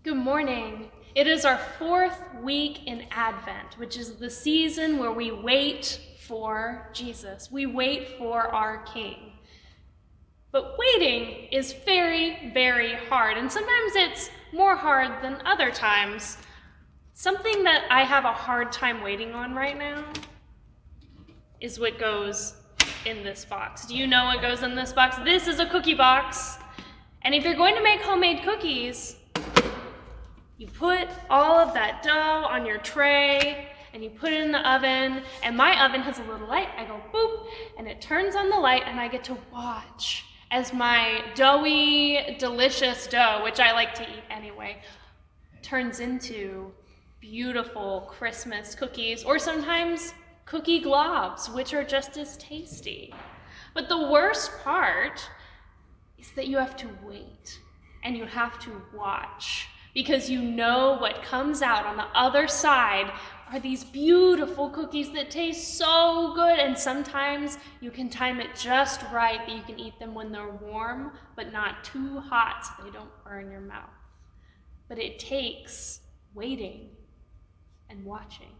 Good morning. It is our fourth week in Advent, which is the season where we wait for Jesus. We wait for our King. But waiting is very, very hard, and sometimes it's more hard than other times. Something that I have a hard time waiting on right now is what goes in this box. Do you know what goes in this box? This is a cookie box. And if you're going to make homemade cookies, you put all of that dough on your tray and you put it in the oven, and my oven has a little light. I go boop, and it turns on the light, and I get to watch as my doughy, delicious dough, which I like to eat anyway, turns into beautiful Christmas cookies, or sometimes cookie globs, which are just as tasty. But the worst part is that you have to wait and you have to watch, because you know what comes out on the other side are these beautiful cookies that taste so good, and sometimes you can time it just right that you can eat them when they're warm, but not too hot so they don't burn your mouth. But it takes waiting and watching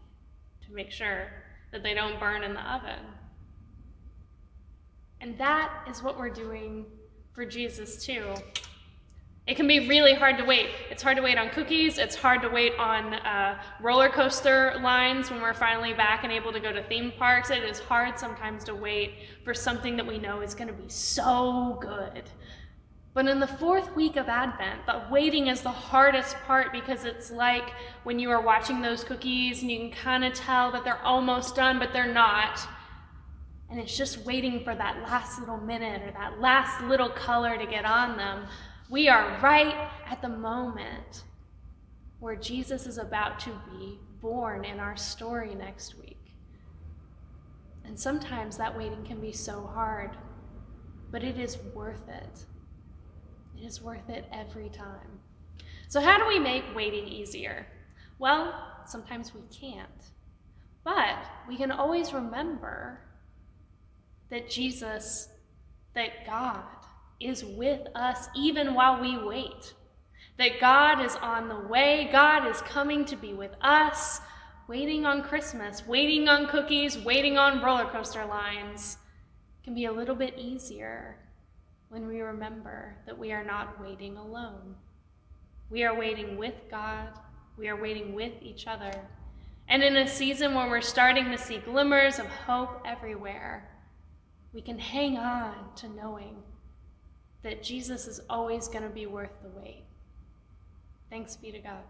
to make sure that they don't burn in the oven. And that is what we're doing for Jesus too. It can be really hard to wait. It's hard to wait on cookies. It's hard to wait on roller coaster lines when we're finally back and able to go to theme parks. It is hard sometimes to wait for something that we know is going to be so good. But in the fourth week of Advent, the waiting is the hardest part, because it's like when you are watching those cookies and you can kind of tell that they're almost done, but they're not. And it's just waiting for that last little minute or that last little color to get on them. We are right at the moment where Jesus is about to be born in our story next week. And sometimes that waiting can be so hard, but it is worth it. It is worth it every time. So how do we make waiting easier? Well, sometimes we can't, but we can always remember that God is with us even while we wait. That God is on the way. God is coming to be with us, waiting on Christmas, waiting on cookies, waiting on roller coaster lines. It can be a little bit easier when we remember that we are not waiting alone. We are waiting with God. We are waiting with each other. And in a season where we're starting to see glimmers of hope everywhere, we can hang on to knowing that Jesus is always going to be worth the wait. Thanks be to God.